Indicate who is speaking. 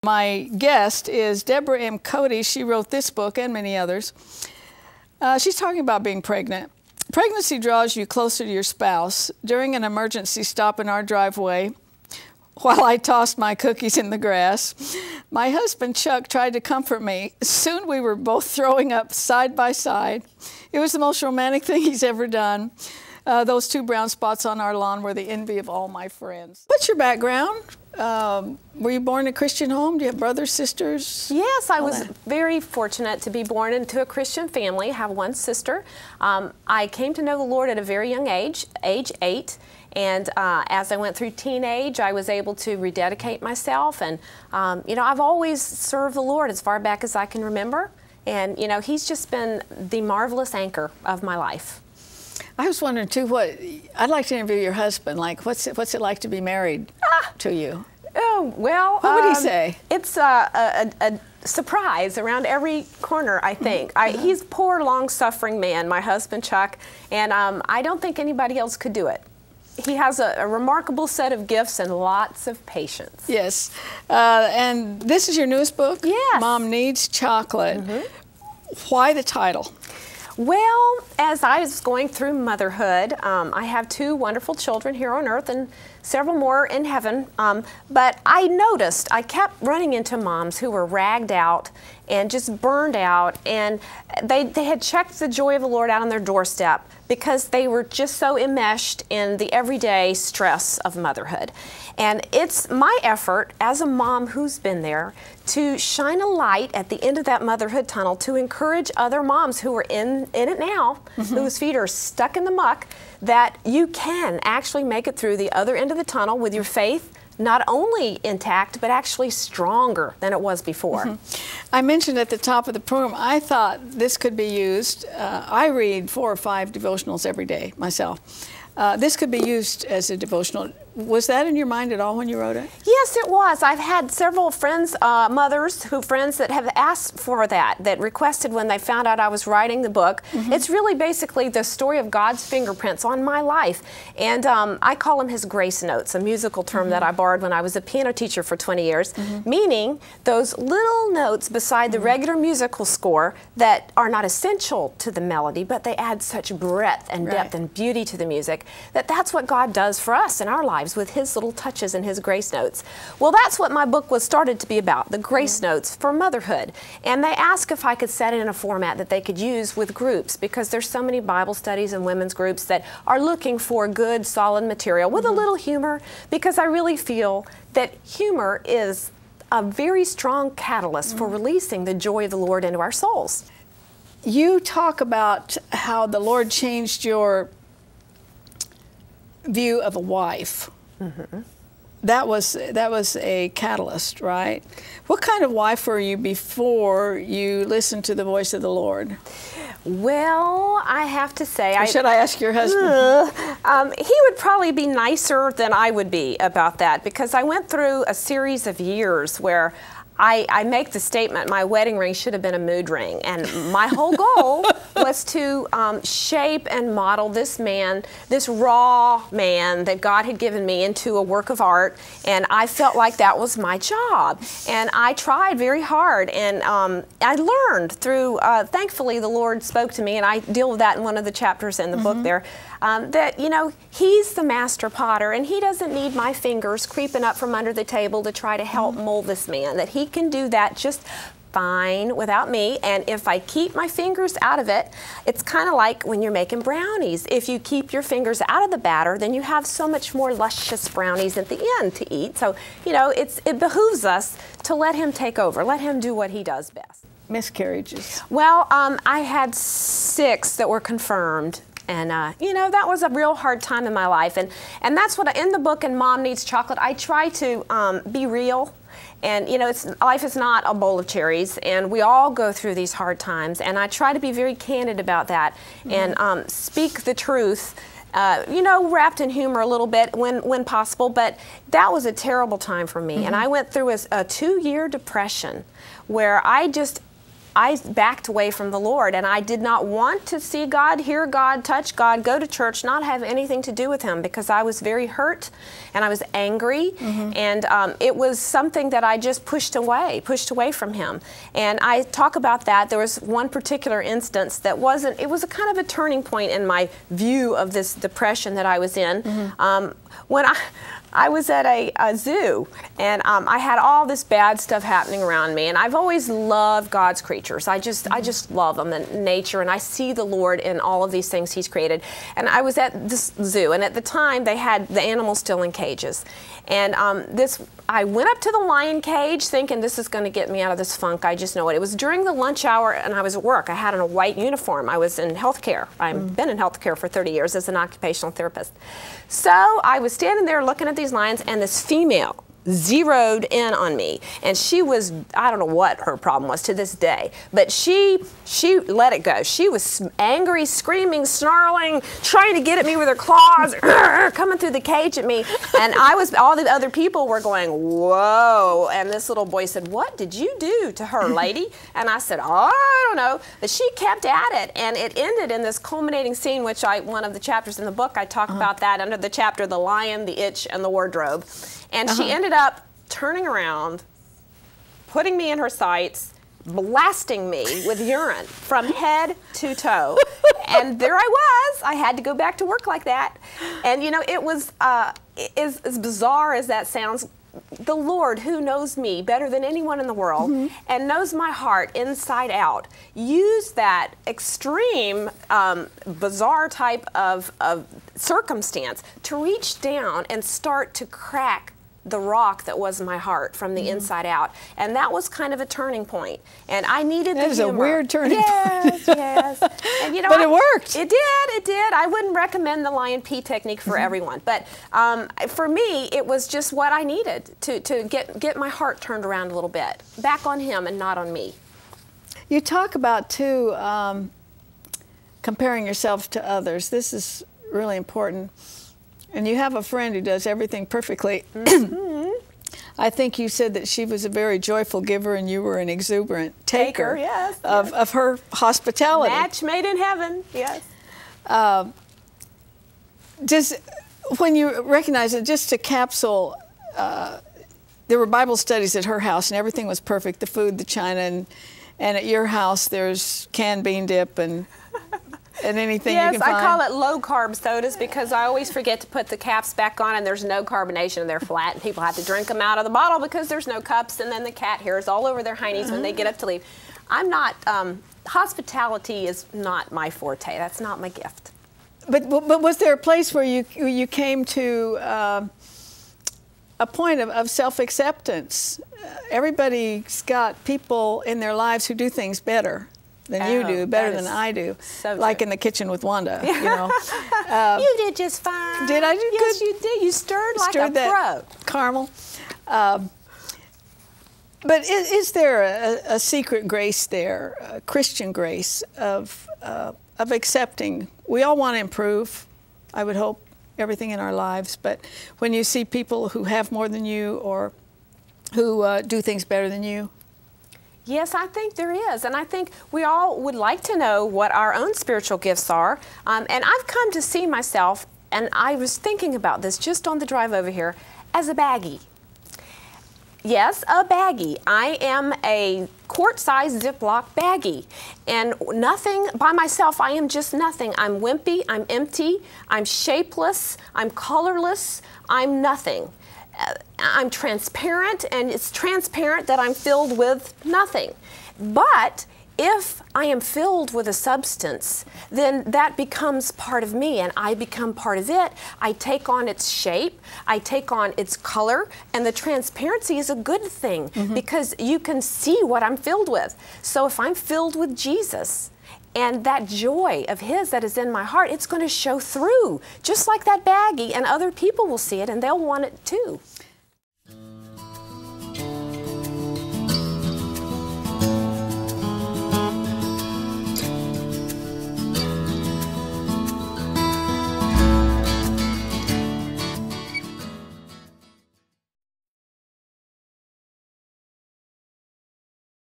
Speaker 1: My guest is Debora M. Coty. She wrote this book and many others. She's talking about being pregnant. Pregnancy draws you closer to your spouse. During an emergency stop in our driveway, while I tossed my cookies in the grass, my husband Chuck tried to comfort me. Soon we were both throwing up side by side. It was the most romantic thing he's ever done. Those two brown spots on our lawn were the envy of all my friends. What's your background? Were you born in a Christian home? Do you have brothers, sisters?
Speaker 2: Yes, I was very fortunate to be born into a Christian family. I have one sister. I came to know the Lord at a very young age 8. And as I went through teenage, I was able to rededicate myself. And, you know, I've always served the Lord as far back as I can remember. And, you know, He's just been the marvelous anchor of my life.
Speaker 1: I was wondering, too, I'd like to interview your husband. Like, what's it like to be married to you?
Speaker 2: Oh, well.
Speaker 1: What would he say?
Speaker 2: It's a surprise around every corner, I think. He's a poor, long-suffering man, my husband, Chuck, and I don't think anybody else could do it. He has a remarkable set of gifts and lots of patience.
Speaker 1: Yes. And this is your newest book?
Speaker 2: Yes.
Speaker 1: Mom Needs Chocolate. Mm-hmm. Why the title?
Speaker 2: Well, as I was going through motherhood, I have 2 wonderful children here on earth and several more in heaven, but I noticed I kept running into moms who were ragged out and just burned out, and they had checked the joy of the Lord out on their doorstep because they were just so enmeshed in the everyday stress of motherhood. And it's my effort as a mom who's been there to shine a light at the end of that motherhood tunnel to encourage other moms who are in it now, whose feet are stuck in the muck, that you can actually make it through the other end of the tunnel with your faith not only intact, but actually stronger than it was before.
Speaker 1: I mentioned at the top of the program, I thought this could be used. I read 4 or 5 devotionals every day myself. This could be used as a devotional. Was that in your mind at all when you wrote it?
Speaker 2: Yes, it was. I've had several friends, friends that have asked for that requested when they found out I was writing the book. It's really basically the story of God's fingerprints on my life. And I call them His grace notes, a musical term that I borrowed when I was a piano teacher for 20 years, meaning those little notes beside the regular musical score that are not essential to the melody, but they add such breadth and depth and beauty to the music, that's what God does for us in our lives with His little touches and His grace notes. Well, that's what my book was started to be about, the grace notes for motherhood. And they asked if I could set it in a format that they could use with groups, because there's so many Bible studies and women's groups that are looking for good, solid material with a little humor, because I really feel that humor is a very strong catalyst for releasing the joy of the Lord into our souls.
Speaker 1: You talk about how the Lord changed your view of a wife. That was a catalyst, right? What kind of wife were you before you listened to the voice of the Lord?
Speaker 2: Well, I have to say,
Speaker 1: or should I ask your husband?
Speaker 2: He would probably be nicer than I would be about that, because I went through a series of years where I make the statement, my wedding ring should have been a mood ring. And my whole goal was to shape and model this man, this raw man that God had given me, into a work of art. And I felt like that was my job. And I tried very hard. And I learned through, thankfully, the Lord spoke to me, and I deal with that in one of the chapters in the book there, that, you know, He's the master potter, and He doesn't need my fingers creeping up from under the table to try to help mold this man, that He can do that just fine without me. And if I keep my fingers out of it, it's kind of like when you're making brownies. If you keep your fingers out of the batter, then you have so much more luscious brownies at the end to eat. So, you know, it behooves us to let Him take over, let Him do what He does best.
Speaker 1: Miscarriages?
Speaker 2: Well, I had 6 that were confirmed. And, you know, that was a real hard time in my life. And that's what, in the book, in Mom Needs Chocolate, I try to be real. And, you know, life is not a bowl of cherries, and we all go through these hard times. And I try to be very candid about that and speak the truth, you know, wrapped in humor a little bit when possible. But that was a terrible time for me. And I went through a 2-year depression where I just I backed away from the Lord, and I did not want to see God, hear God, touch God, go to church, not have anything to do with Him, because I was very hurt and I was angry, and it was something that I just pushed away from Him. And I talk about that. There was one particular instance that it was a kind of a turning point in my view of this depression that I was in. When I was at a zoo, and I had all this bad stuff happening around me, and I've always loved God's creatures. I just love them, and nature, and I see the Lord in all of these things He's created. And I was at this zoo, and at the time they had the animals still in cages. And I went up to the lion cage thinking this is going to get me out of this funk. I just know it. It was during the lunch hour, and I was at work. I had on a white uniform. I was in healthcare. I've been in healthcare for 30 years as an occupational therapist. So I was standing there looking at these lions, and this female zeroed in on me, and she was, I don't know what her problem was to this day, but she let it go. She was angry, screaming, snarling, trying to get at me with her claws, coming through the cage at me, and all the other people were going, whoa, and this little boy said, what did you do to her, lady? And I said, oh, I don't know, but she kept at it, and it ended in this culminating scene, which one of the chapters in the book, I talk about that under the chapter, The Lion, the Itch, and the Wardrobe. And she ended up turning around, putting me in her sights, blasting me with urine from head to toe. And there I was. I had to go back to work like that. And, you know, it was, as bizarre as that sounds, the Lord, who knows me better than anyone in the world and knows my heart inside out, used that extreme, bizarre type of circumstance to reach down and start to crack the rock that was my heart from the inside out. And that was kind of a turning point. And I needed the humor. That is a weird turning point. Yes. And, you know, but it worked. It did. I wouldn't recommend the lion pee technique for everyone. But for me, it was just what I needed to get my heart turned around a little bit. Back on Him and not on me.
Speaker 1: You talk about, too, comparing yourself to others. This is really important. And you have a friend who does everything perfectly. I think you said that she was a very joyful giver and you were an exuberant taker of her hospitality.
Speaker 2: Match made in heaven, yes.
Speaker 1: When you recognize it, just to capsule, there were Bible studies at her house and everything was perfect, the food, the china, and at your house there's canned bean dip and anything you can find?
Speaker 2: Yes, I call it low-carb sodas because I always forget to put the caps back on and there's no carbonation and they're flat and people have to drink them out of the bottle because there's no cups and then the cat hairs all over their heinies when they get up to leave. I'm not, hospitality is not my forte. That's not my gift.
Speaker 1: But was there a place where you came to a point of self-acceptance? Everybody's got people in their lives who do things better than you do, better than I do. So like in the kitchen with Wanda, you know.
Speaker 2: You did just fine.
Speaker 1: Did I do good?
Speaker 2: Yes, you did. You stirred like a pro.
Speaker 1: Caramel. But is there a secret grace there, a Christian grace of accepting? We all want to improve, I would hope, everything in our lives. But when you see people who have more than you or who do things better than you,
Speaker 2: yes, I think there is, and I think we all would like to know what our own spiritual gifts are, and I've come to see myself, and I was thinking about this just on the drive over here, as a baggie. Yes, a baggie. I am a quart-sized Ziploc baggie, and nothing by myself. I am just nothing. I'm wimpy, I'm empty, I'm shapeless, I'm colorless, I'm nothing. I'm transparent, and it's transparent that I'm filled with nothing. But if I am filled with a substance, then that becomes part of me, and I become part of it. I take on its shape, I take on its color, and the transparency is a good thing because you can see what I'm filled with. So if I'm filled with Jesus, and that joy of His that is in my heart, it's going to show through, just like that baggie, and other people will see it, and they'll want it too.